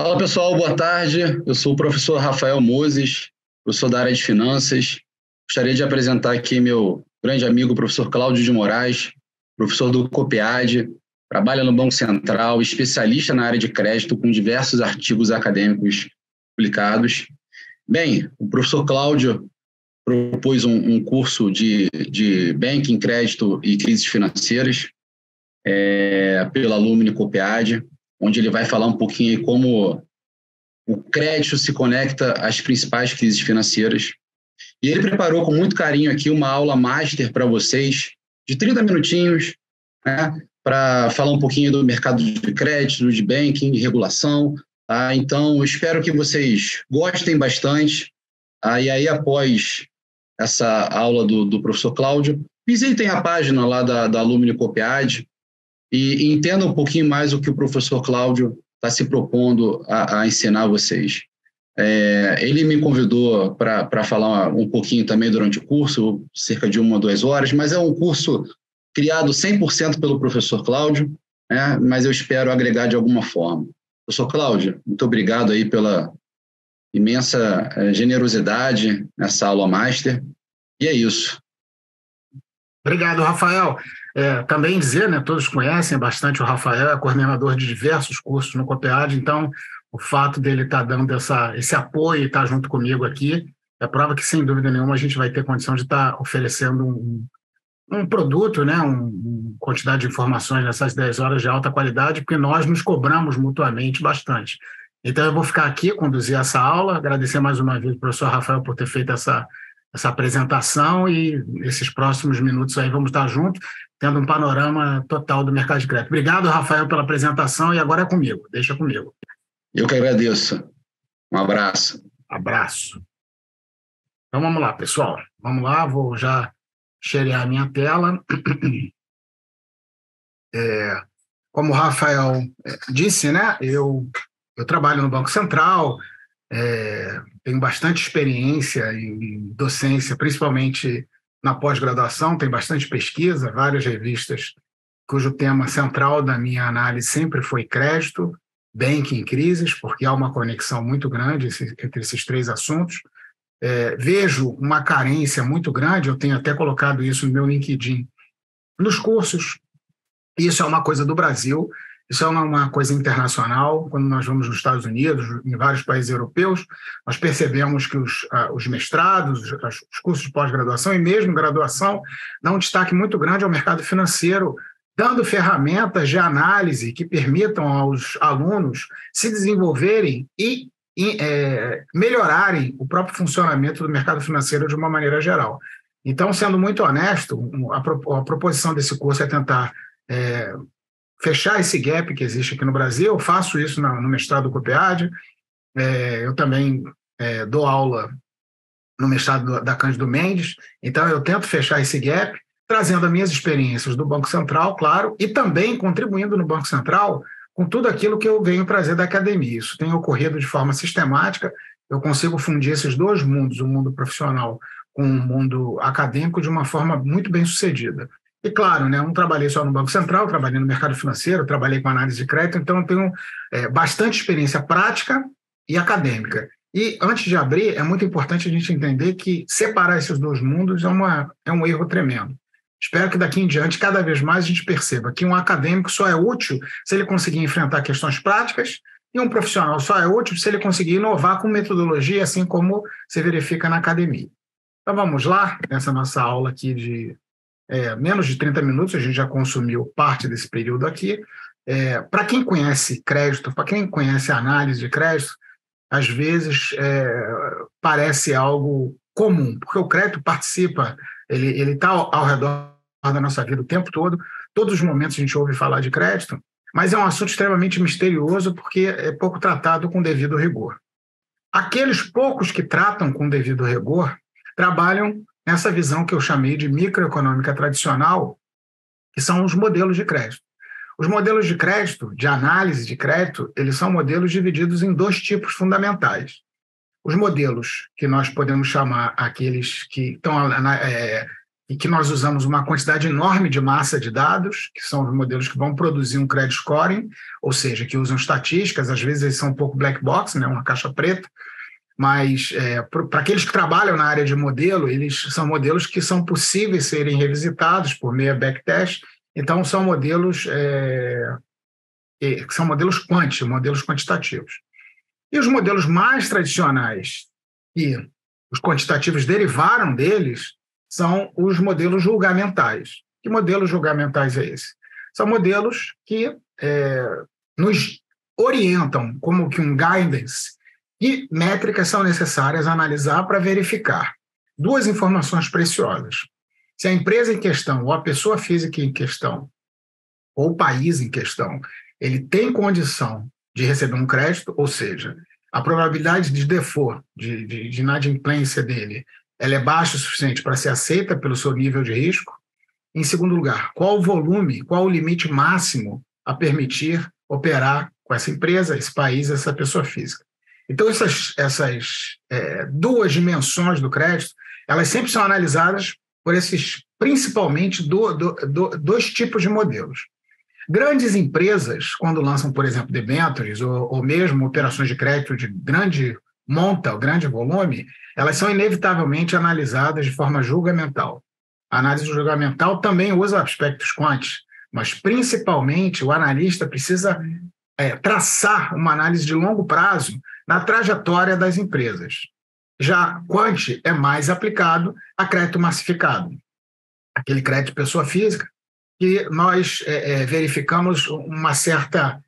Fala pessoal, boa tarde. Eu sou o professor Rafael Moses, professor da área de finanças. Gostaria de apresentar aqui meu grande amigo, o professor Cláudio de Moraes, professor do COPEAD, trabalha no Banco Central, especialista na área de crédito, com diversos artigos acadêmicos publicados. Bem, o professor Cláudio propôs um curso de Banking, Crédito e Crises Financeiras pela Alumni COPEAD, onde ele vai falar um pouquinho aí como o crédito se conecta às principais crises financeiras. E ele preparou com muito carinho aqui uma aula master para vocês, de 30 minutinhos, né, para falar um pouquinho do mercado de crédito, de banking, de regulação. Tá? Então, eu espero que vocês gostem bastante. E aí, após essa aula do professor Cláudio, visitem a página lá da Alumni COPEAD e entendam um pouquinho mais o que o professor Cláudio está se propondo a ensinar vocês. Ele me convidou para falar um pouquinho também durante o curso, cerca de 1 ou 2 horas, mas é um curso criado 100% pelo professor Cláudio, né? Mas eu espero agregar de alguma forma. Professor Cláudio, muito obrigado aí pela imensa generosidade nessa aula master, e é isso. Obrigado, Rafael. Também dizer, né, todos conhecem bastante o Rafael, é coordenador de diversos cursos no COPEAD, então o fato dele estar dando esse apoio e estar junto comigo aqui é prova que, sem dúvida nenhuma, a gente vai ter condição de estar oferecendo um produto, né, uma quantidade de informações nessas 10 horas de alta qualidade, porque nós nos cobramos mutuamente bastante. Então, eu vou ficar aqui, conduzir essa aula, agradecer mais uma vez ao professor Rafael por ter feito essa apresentação, e nesses próximos minutos aí vamos estar juntos, tendo um panorama total do mercado de crédito. Obrigado, Rafael, pela apresentação, e agora é comigo, deixa comigo. Eu que agradeço. Um abraço. Abraço. Então vamos lá, pessoal. Vamos lá, vou já sharear a minha tela. Como o Rafael disse, né, eu trabalho no Banco Central, tenho bastante experiência em docência, principalmente na pós-graduação, tem bastante pesquisa, várias revistas cujo tema central da minha análise sempre foi crédito, banking e crises, porque há uma conexão muito grande entre esses 3 assuntos. Vejo uma carência muito grande, eu tenho até colocado isso no meu LinkedIn, nos cursos. Isso é uma coisa do Brasil, isso é uma coisa internacional. Quando nós vamos nos Estados Unidos, em vários países europeus, nós percebemos que os mestrados, os cursos de pós-graduação e mesmo graduação dão um destaque muito grande ao mercado financeiro, dando ferramentas de análise que permitam aos alunos se desenvolverem e melhorarem o próprio funcionamento do mercado financeiro de uma maneira geral. Então, sendo muito honesto, a proposição desse curso é tentar fechar esse gap que existe aqui no Brasil. Eu faço isso no mestrado do COPEAD, eu também dou aula no mestrado da Cândido Mendes, então eu tento fechar esse gap, trazendo as minhas experiências do Banco Central, claro, e também contribuindo no Banco Central com tudo aquilo que eu venho trazer da academia. Isso tem ocorrido de forma sistemática, eu consigo fundir esses 2 mundos, o mundo profissional com o mundo acadêmico, de uma forma muito bem sucedida. E claro, né, eu não trabalhei só no Banco Central, trabalhei no mercado financeiro, trabalhei com análise de crédito, então eu tenho bastante experiência prática e acadêmica. E antes de abrir, é muito importante a gente entender que separar esses 2 mundos é um erro tremendo. Espero que daqui em diante, cada vez mais, a gente perceba que um acadêmico só é útil se ele conseguir enfrentar questões práticas, e um profissional só é útil se ele conseguir inovar com metodologia, assim como se verifica na academia. Então vamos lá, nessa nossa aula aqui de menos de 30 minutos, a gente já consumiu parte desse período aqui. Para quem conhece crédito, para quem conhece análise de crédito, às vezes parece algo comum, porque o crédito participa, ele está ao redor da nossa vida o tempo todo, todos os momentos a gente ouve falar de crédito, mas é um assunto extremamente misterioso porque é pouco tratado com devido rigor. Aqueles poucos que tratam com devido rigor trabalham nessa visão que eu chamei de microeconômica tradicional, que são os modelos de crédito. Os modelos de crédito, de análise de crédito, eles são modelos divididos em 2 tipos fundamentais. Os modelos que nós podemos chamar aqueles que estão e que nós usamos uma quantidade enorme de massa de dados, que são os modelos que vão produzir um credit scoring, ou seja, que usam estatísticas, às vezes eles são um pouco black box, né, uma caixa preta, mas para aqueles que trabalham na área de modelo, eles são modelos que são possíveis serem revisitados por meio de backtest, então são modelos modelos quantitativos. E os modelos mais tradicionais, e os quantitativos derivaram deles, são os modelos julgamentais. Que modelos julgamentais é esse? São modelos que nos orientam como que um guidance e métricas são necessárias a analisar para verificar duas informações preciosas. Se a empresa em questão, ou a pessoa física em questão, ou o país em questão, ele tem condição de receber um crédito, ou seja, a probabilidade de default, de inadimplência dele, ela é baixa o suficiente para ser aceita pelo seu nível de risco. Em segundo lugar, qual o volume, qual o limite máximo a permitir operar com essa empresa, esse país, essa pessoa física. Então, essas duas dimensões do crédito, elas sempre são analisadas por esses, principalmente, dois tipos de modelos. Grandes empresas, quando lançam, por exemplo, debêntures ou mesmo operações de crédito de grande monta, grande volume, elas são inevitavelmente analisadas de forma julgamental. A análise julgamental também usa aspectos quant, mas principalmente o analista precisa traçar uma análise de longo prazo na trajetória das empresas. Já quant é mais aplicado a crédito massificado, aquele crédito pessoa física, que nós verificamos uma certa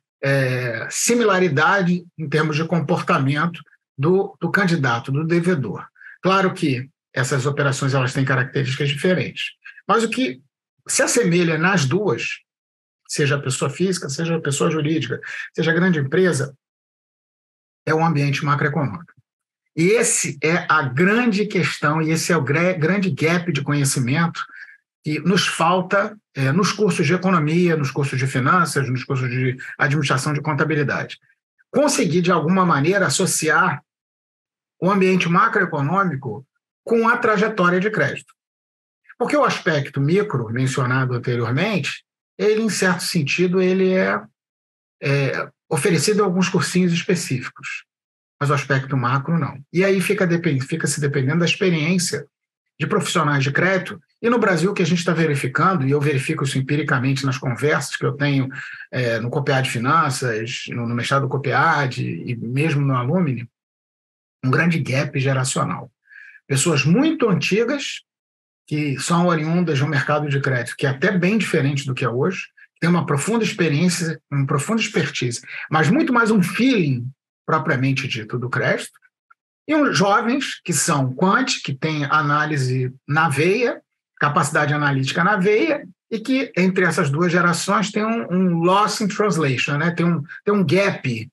similaridade em termos de comportamento do candidato, do devedor. Claro que essas operações elas têm características diferentes, mas o que se assemelha nas duas, seja a pessoa física, seja a pessoa jurídica, seja a grande empresa, é o ambiente macroeconômico. E esse é a grande questão, e esse é o grande gap de conhecimento que nos falta nos cursos de economia, nos cursos de finanças, nos cursos de administração de contabilidade. Conseguir, de alguma maneira, associar o ambiente macroeconômico com a trajetória de crédito. Porque o aspecto micro, mencionado anteriormente, ele, em certo sentido, ele é oferecido em alguns cursinhos específicos, mas o aspecto macro não. E aí fica-se dependendo da experiência de profissionais de crédito, e no Brasil o que a gente está verificando, e eu verifico isso empiricamente nas conversas que eu tenho no COPEAD Finanças, no mestrado do COPEAD e mesmo no Alumni, um grande gap geracional. Pessoas muito antigas, que são oriundas de um mercado de crédito que é até bem diferente do que é hoje, tem uma profunda experiência, uma profunda expertise, mas muito mais um feeling propriamente dito do crédito, e os jovens que são quant, que têm análise na veia, capacidade analítica na veia, e que entre essas duas gerações tem um loss in translation, né? Tem um gap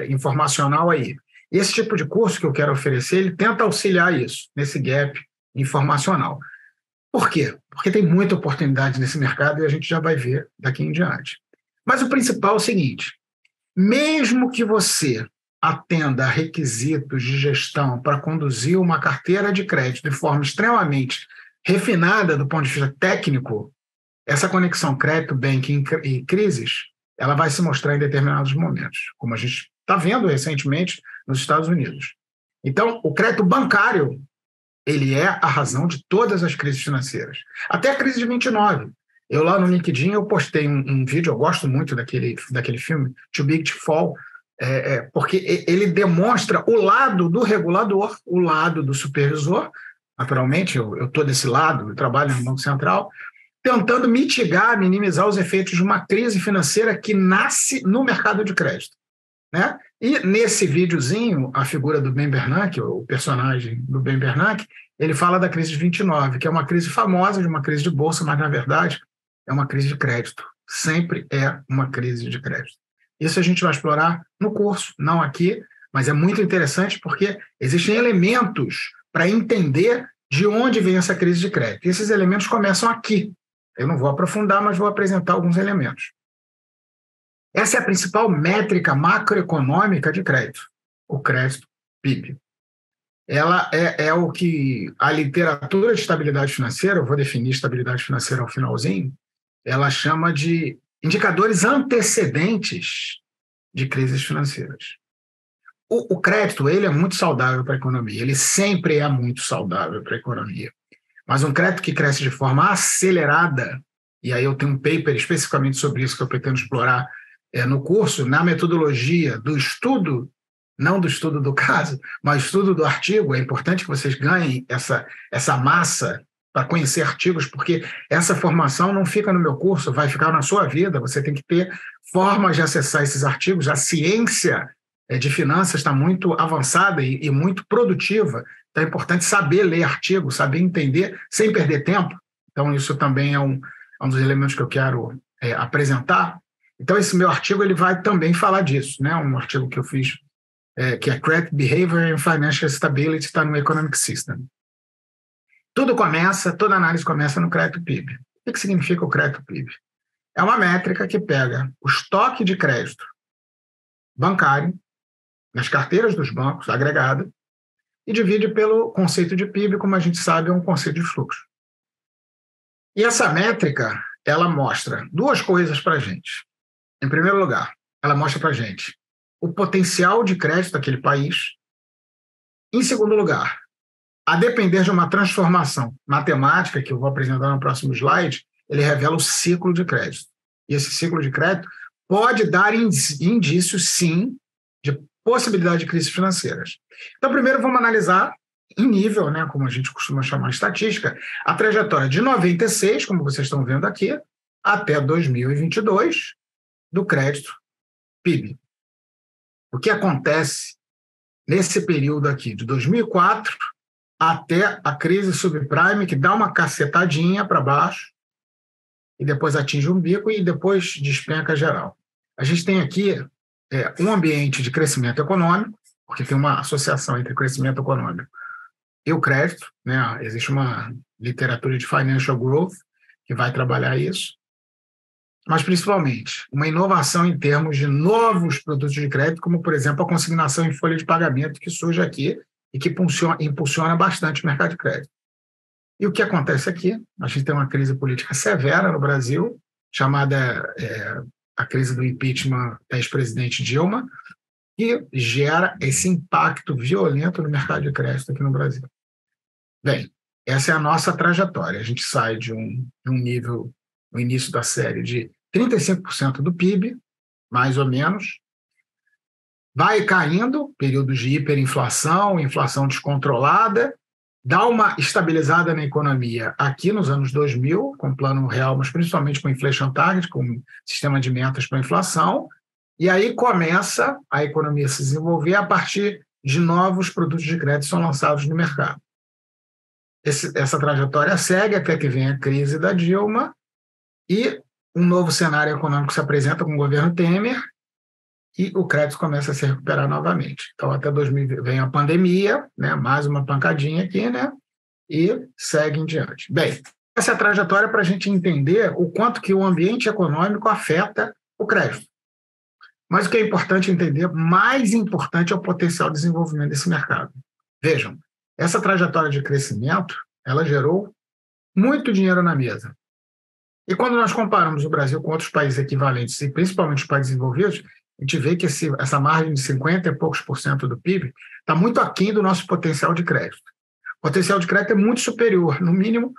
informacional aí. E esse tipo de curso que eu quero oferecer, ele tenta auxiliar isso, nesse gap informacional. Por quê? Porque tem muita oportunidade nesse mercado e a gente já vai ver daqui em diante. Mas o principal é o seguinte, mesmo que você atenda a requisitos de gestão para conduzir uma carteira de crédito de forma extremamente refinada do ponto de vista técnico, essa conexão crédito, banking e crises, ela vai se mostrar em determinados momentos, como a gente está vendo recentemente nos Estados Unidos. Então, o crédito bancário, ele é a razão de todas as crises financeiras. Até a crise de 29. Eu lá no LinkedIn, eu postei um vídeo, eu gosto muito daquele filme, Too Big to Fall, porque ele demonstra o lado do regulador, o lado do supervisor. Naturalmente, eu estou desse lado, eu trabalho no Banco Central, tentando mitigar, minimizar os efeitos de uma crise financeira que nasce no mercado de crédito, né? E nesse videozinho, a figura do Ben Bernanke, o personagem do Ben Bernanke, ele fala da crise de 29, que é uma crise famosa, de uma crise de bolsa, mas, na verdade, é uma crise de crédito. Sempre é uma crise de crédito. Isso a gente vai explorar no curso, não aqui, mas é muito interessante porque existem elementos para entender de onde vem essa crise de crédito. E esses elementos começam aqui. Eu não vou aprofundar, mas vou apresentar alguns elementos. Essa é a principal métrica macroeconômica de crédito, o crédito PIB. ela é o que a literatura de estabilidade financeira, eu vou definir estabilidade financeira ao finalzinho, ela chama de indicadores antecedentes de crises financeiras. O crédito, ele é muito saudável para a economia, ele sempre é muito saudável para a economia. Mas um crédito que cresce de forma acelerada, e aí eu tenho um paper especificamente sobre isso que eu pretendo explorar no curso, na metodologia do estudo, não do estudo do caso, mas estudo do artigo. É importante que vocês ganhem essa massa para conhecer artigos, porque essa formação não fica no meu curso, vai ficar na sua vida. Você tem que ter formas de acessar esses artigos. A ciência de finanças está muito avançada e muito produtiva. Então é importante saber ler artigos, saber entender, sem perder tempo. Então isso também é um dos elementos que eu quero apresentar. Então esse meu artigo ele vai também falar disso, né? Um artigo que eu fiz, que é Credit Behavior and Financial Stability, está no Economic System. Toda análise começa no crédito PIB. O que significa o crédito PIB? É uma métrica que pega o estoque de crédito bancário, nas carteiras dos bancos, agregada, e divide pelo conceito de PIB, como a gente sabe, é um conceito de fluxo. E essa métrica, ela mostra duas coisas para a gente. Em primeiro lugar, ela mostra para a gente o potencial de crédito daquele país. Em segundo lugar, a depender de uma transformação matemática, que eu vou apresentar no próximo slide, ele revela o ciclo de crédito. E esse ciclo de crédito pode dar indícios, sim, de possibilidade de crises financeiras. Então, primeiro vamos analisar em nível, né, como a gente costuma chamar estatística, a trajetória de 96, como vocês estão vendo aqui, até 2022 do crédito PIB. O que acontece nesse período aqui, de 2004 até a crise subprime, que dá uma cacetadinha para baixo e depois atinge um bico e depois despenca geral. A gente tem aqui um ambiente de crescimento econômico, porque tem uma associação entre crescimento econômico e o crédito, né? Existe uma literatura de financial growth que vai trabalhar isso, mas principalmente uma inovação em termos de novos produtos de crédito, como, por exemplo, a consignação em folha de pagamento que surge aqui e que impulsiona bastante o mercado de crédito. E o que acontece aqui? A gente tem uma crise política severa no Brasil, chamada a crise do impeachment da ex-presidente Dilma, que gera esse impacto violento no mercado de crédito aqui no Brasil. Bem, essa é a nossa trajetória. A gente sai de um nível, no início da série, de 35% do PIB, mais ou menos, vai caindo, períodos de hiperinflação, inflação descontrolada, dá uma estabilizada na economia aqui nos anos 2000, com o Plano Real, mas principalmente com o Inflation Target, com sistema de metas para a inflação, e aí começa a economia a se desenvolver a partir de novos produtos de crédito que são lançados no mercado. Essa trajetória segue até que vem a crise da Dilma e um novo cenário econômico se apresenta com o governo Temer e o crédito começa a se recuperar novamente. Então, até 2000 vem a pandemia, né, mais uma pancadinha aqui, né, e segue em diante. Bem, essa é a trajetória para a gente entender o quanto que o ambiente econômico afeta o crédito. Mas o que é importante entender, mais importante é o potencial de desenvolvimento desse mercado. Vejam, essa trajetória de crescimento, ela gerou muito dinheiro na mesa. E quando nós comparamos o Brasil com outros países equivalentes, e principalmente os países desenvolvidos, a gente vê que essa margem de 50 e poucos por cento do PIB está muito aquém do nosso potencial de crédito. O potencial de crédito é muito superior, no mínimo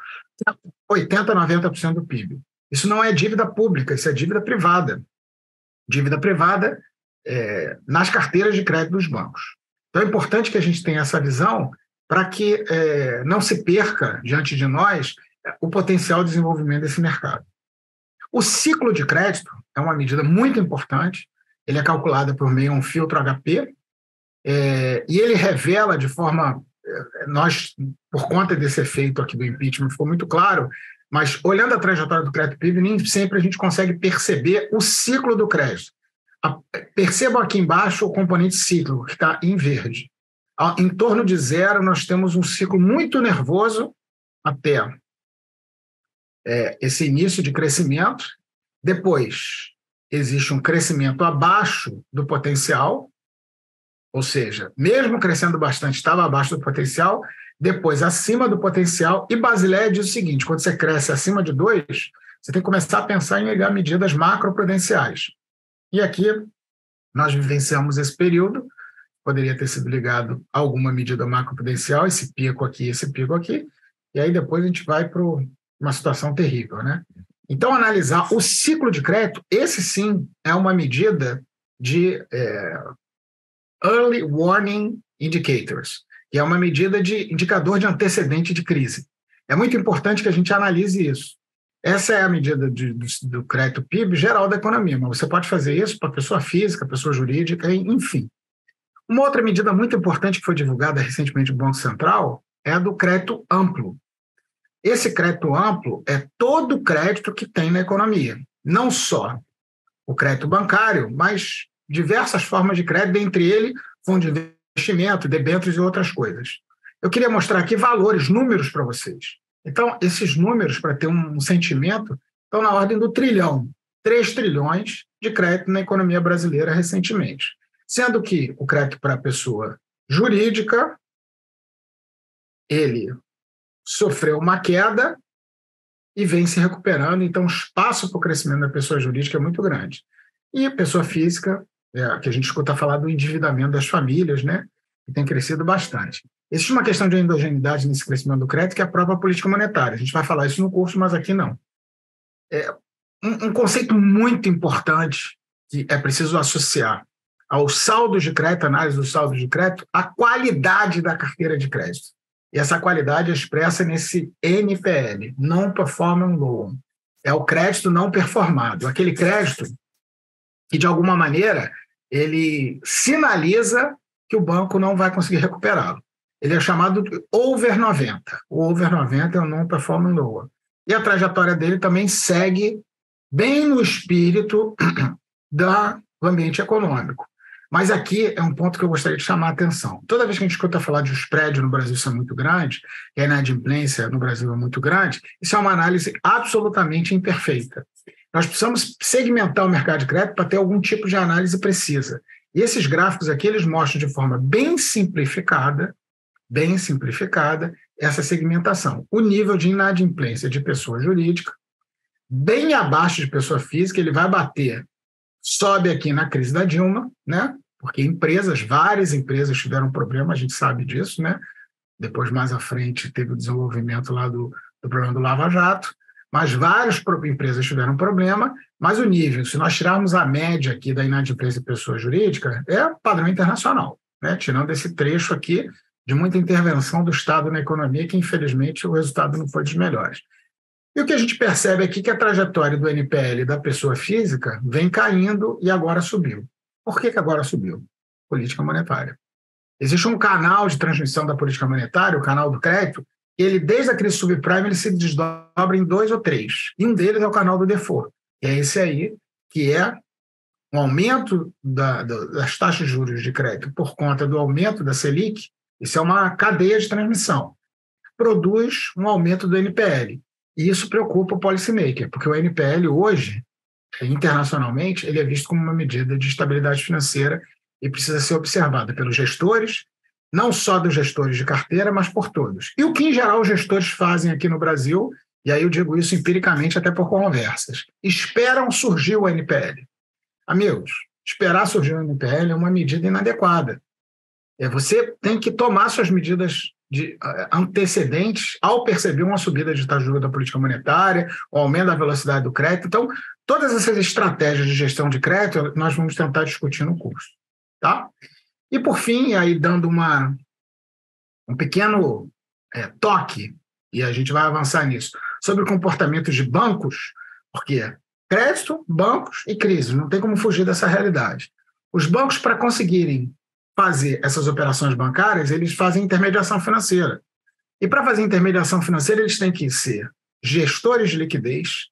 80% a 90% do PIB. Isso não é dívida pública, isso é dívida privada. Dívida privada nas carteiras de crédito dos bancos. Então é importante que a gente tenha essa visão para que não se perca diante de nós o potencial de desenvolvimento desse mercado. O ciclo de crédito é uma medida muito importante, ele é calculado por meio de um filtro HP, e ele revela de forma... Nós, por conta desse efeito aqui do impeachment, ficou muito claro, mas olhando a trajetória do crédito PIB, nem sempre a gente consegue perceber o ciclo do crédito. Percebam aqui embaixo o componente cíclico, que está em verde. Em torno de zero, nós temos um ciclo muito nervoso até esse início de crescimento. Depois, existe um crescimento abaixo do potencial, ou seja, mesmo crescendo bastante, estava abaixo do potencial, depois acima do potencial, e Basileia diz o seguinte: quando você cresce acima de 2, você tem que começar a pensar em ligar medidas macroprudenciais. E aqui nós vivenciamos esse período, poderia ter sido ligado a alguma medida macroprudencial, esse pico aqui, e aí depois a gente vai para uma situação terrível, né? Então, analisar o ciclo de crédito, esse sim é uma medida de Early Warning Indicators, que é uma medida de indicador de antecedente de crise. É muito importante que a gente analise isso. Essa é a medida do crédito PIB geral da economia, mas você pode fazer isso para pessoa física, pessoa jurídica, enfim. Uma outra medida muito importante que foi divulgada recentemente do Banco Central é a do crédito amplo. Esse crédito amplo é todo o crédito que tem na economia, não só o crédito bancário, mas diversas formas de crédito, dentre ele, fundo de investimento, debêntures e outras coisas. Eu queria mostrar aqui valores, números para vocês. Então, esses números, para ter um sentimento, estão na ordem do trilhão, 3 trilhões de crédito na economia brasileira recentemente. Sendo que o crédito para a pessoa jurídica, ele sofreu uma queda e vem se recuperando, então o espaço para o crescimento da pessoa jurídica é muito grande. E a pessoa física, que a gente escuta falar do endividamento das famílias, né, que tem crescido bastante. Existe uma questão de endogeneidade nesse crescimento do crédito, que é a própria política monetária. A gente vai falar isso no curso, mas aqui não. Um conceito muito importante que é preciso associar aos saldos de crédito, análise dos saldos de crédito, a qualidade da carteira de crédito. E essa qualidade é expressa nesse NPL, Non-Performing Loan. É o crédito não performado, aquele crédito que, de alguma maneira, ele sinaliza que o banco não vai conseguir recuperá-lo. Ele é chamado de over 90. O over 90 é o Non-Performing Loan. E a trajetória dele também segue bem no espírito do ambiente econômico. Mas aqui é um ponto que eu gostaria de chamar a atenção. Toda vez que a gente escuta falar de spread no Brasil são muito grandes, e a inadimplência no Brasil é muito grande, isso é uma análise absolutamente imperfeita. Nós precisamos segmentar o mercado de crédito para ter algum tipo de análise precisa. E esses gráficos aqui, eles mostram de forma bem simplificada, essa segmentação. O nível de inadimplência de pessoa jurídica, bem abaixo de pessoa física, ele vai bater, sobe aqui na crise da Dilma, né? Porque várias empresas tiveram problema, a gente sabe disso, né? Depois, mais à frente, teve o desenvolvimento lá do problema do Lava Jato, mas várias empresas tiveram problema, mas o nível, se nós tirarmos a média aqui da inadimplência de pessoa jurídica, é padrão internacional, né? Tirando esse trecho aqui de muita intervenção do Estado na economia, que infelizmente o resultado não foi dos melhores. E o que a gente percebe aqui é que a trajetória do NPL da pessoa física vem caindo e agora subiu. Por que agora subiu? Política monetária. Existe um canal de transmissão da política monetária, o canal do crédito, e ele, desde a crise subprime, ele se desdobra em 2 ou 3. E um deles é o canal do default. E é esse aí, que é um aumento das taxas de juros de crédito por conta do aumento da Selic. Isso é uma cadeia de transmissão. Produz um aumento do NPL. E isso preocupa o policymaker, porque o NPL hoje, internacionalmente, ele é visto como uma medida de estabilidade financeira e precisa ser observada pelos gestores, não só dos gestores de carteira, mas por todos. E o que, em geral, os gestores fazem aqui no Brasil, e aí eu digo isso empiricamente até por conversas, esperam surgir o NPL. Amigos, esperar surgir o NPL é uma medida inadequada. Você tem que tomar suas medidas de antecedentes ao perceber uma subida de taxa de juros da política monetária, o aumento da velocidade do crédito. Então, todas essas estratégias de gestão de crédito nós vamos tentar discutir no curso. Tá? E, por fim, aí dando um pequeno toque, e a gente vai avançar nisso, sobre o comportamento de bancos, porque crédito, bancos e crise, não tem como fugir dessa realidade. Os bancos, para conseguirem fazer essas operações bancárias, eles fazem intermediação financeira. E para fazer intermediação financeira, eles têm que ser gestores de liquidez.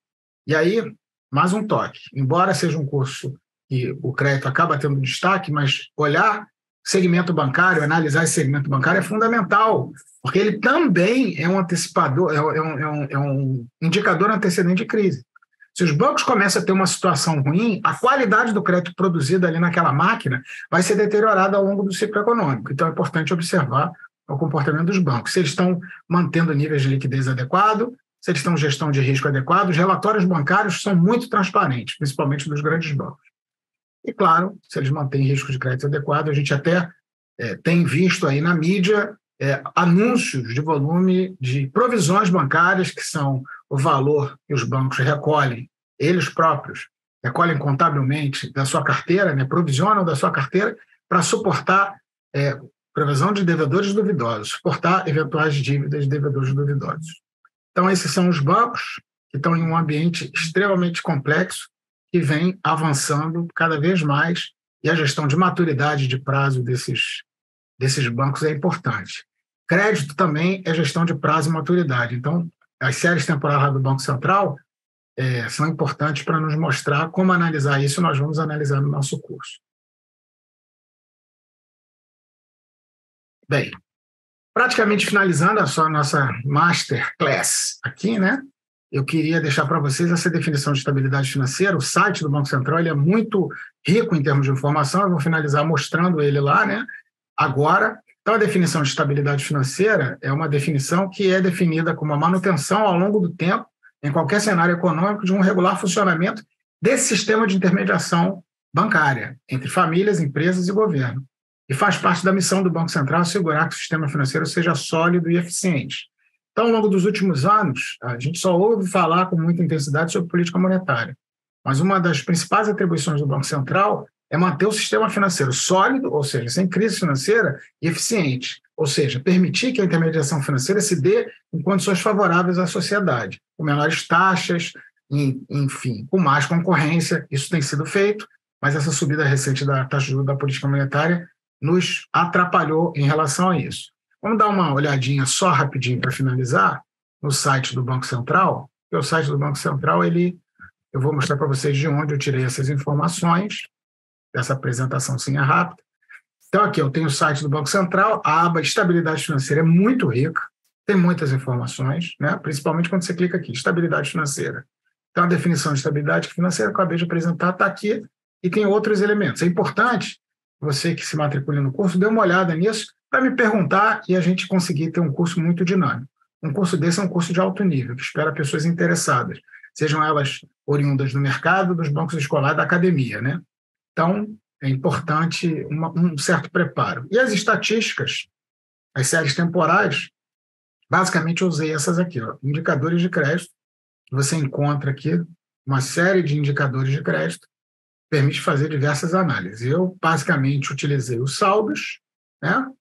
E aí, mais um toque. Embora seja um curso que o crédito acaba tendo destaque, mas olhar segmento bancário, analisar esse segmento bancário é fundamental, porque ele também é um antecipador, é um indicador antecedente de crise. Se os bancos começam a ter uma situação ruim, a qualidade do crédito produzido ali naquela máquina vai ser deteriorada ao longo do ciclo econômico. Então, é importante observar o comportamento dos bancos. Se eles estão mantendo níveis de liquidez adequado, se eles estão gestão de risco adequado, os relatórios bancários são muito transparentes, principalmente dos grandes bancos. E, claro, se eles mantêm risco de crédito adequado, a gente até tem visto aí na mídia anúncios de volume de provisões bancárias, que são o valor que os bancos recolhem, eles próprios, recolhem contabilmente da sua carteira, né, provisionam da sua carteira para suportar provisão de devedores duvidosos, suportar eventuais dívidas de devedores duvidosos. Então, esses são os bancos que estão em um ambiente extremamente complexo, que vem avançando cada vez mais, e a gestão de maturidade de prazo desses bancos é importante. Crédito também é gestão de prazo e maturidade. Então, as séries temporais do Banco Central são importantes para nos mostrar como analisar isso, nós vamos analisar no nosso curso. Bem, praticamente finalizando a nossa Masterclass aqui, né? Eu queria deixar para vocês essa definição de estabilidade financeira. O site do Banco Central ele é muito rico em termos de informação, eu vou finalizar mostrando ele lá, né? Agora, então a definição de estabilidade financeira é uma definição que é definida como a manutenção ao longo do tempo, em qualquer cenário econômico, de um regular funcionamento desse sistema de intermediação bancária entre famílias, empresas e governo. E faz parte da missão do Banco Central assegurar que o sistema financeiro seja sólido e eficiente. Então, ao longo dos últimos anos, a gente só ouve falar com muita intensidade sobre política monetária. Mas uma das principais atribuições do Banco Central é manter o sistema financeiro sólido, ou seja, sem crise financeira, e eficiente, ou seja, permitir que a intermediação financeira se dê em condições favoráveis à sociedade, com menores taxas, enfim, com mais concorrência. Isso tem sido feito, mas essa subida recente da taxa de juros da política monetária nos atrapalhou em relação a isso. Vamos dar uma olhadinha só rapidinho para finalizar no site do Banco Central. O site do Banco Central, eu vou mostrar para vocês de onde eu tirei essas informações, dessa apresentaçãozinha rápida. Então, aqui eu tenho o site do Banco Central, a aba Estabilidade Financeira é muito rica, tem muitas informações, né? Principalmente quando você clica aqui, Estabilidade Financeira. Então, a definição de estabilidade financeira que eu acabei de apresentar está aqui e tem outros elementos. É importante você que se matricule no curso dê uma olhada nisso para me perguntar e a gente conseguir ter um curso muito dinâmico. Um curso desse é um curso de alto nível, que espera pessoas interessadas, sejam elas oriundas do mercado, dos bancos escolares, da academia, né? Então, é importante um certo preparo. E as estatísticas, as séries temporais, basicamente eu usei essas aqui, ó, indicadores de crédito, que você encontra aqui, uma série de indicadores de crédito, permite fazer diversas análises. Eu, basicamente, utilizei os saldos, né?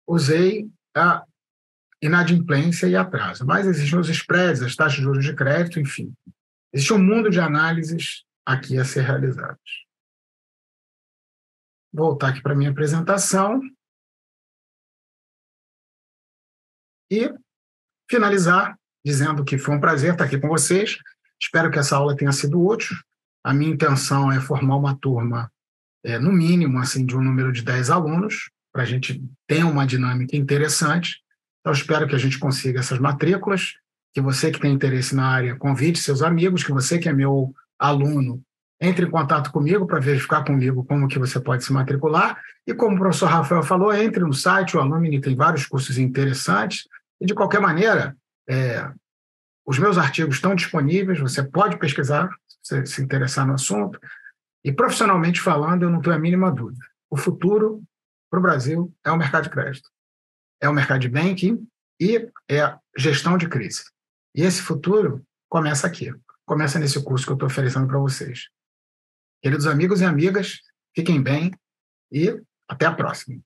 Usei a inadimplência e atraso, mas existem os spreads, as taxas de juros de crédito, enfim. Existe um mundo de análises aqui a ser realizadas. Vou voltar aqui para a minha apresentação e finalizar dizendo que foi um prazer estar aqui com vocês. Espero que essa aula tenha sido útil. A minha intenção é formar uma turma, no mínimo, assim, de um número de 10 alunos, para a gente ter uma dinâmica interessante. Então, espero que a gente consiga essas matrículas, que você que tem interesse na área convide seus amigos, que você que é meu aluno entre em contato comigo para verificar comigo como que você pode se matricular. E como o professor Rafael falou, entre no site, o Alumni tem vários cursos interessantes. E, de qualquer maneira, os meus artigos estão disponíveis, você pode pesquisar, se você se interessar no assunto. E, profissionalmente falando, eu não tenho a mínima dúvida. O futuro para o Brasil é o mercado de crédito, é o mercado de banking e é a gestão de crise. E esse futuro começa aqui, começa nesse curso que eu estou oferecendo para vocês. Queridos amigos e amigas, fiquem bem e até a próxima.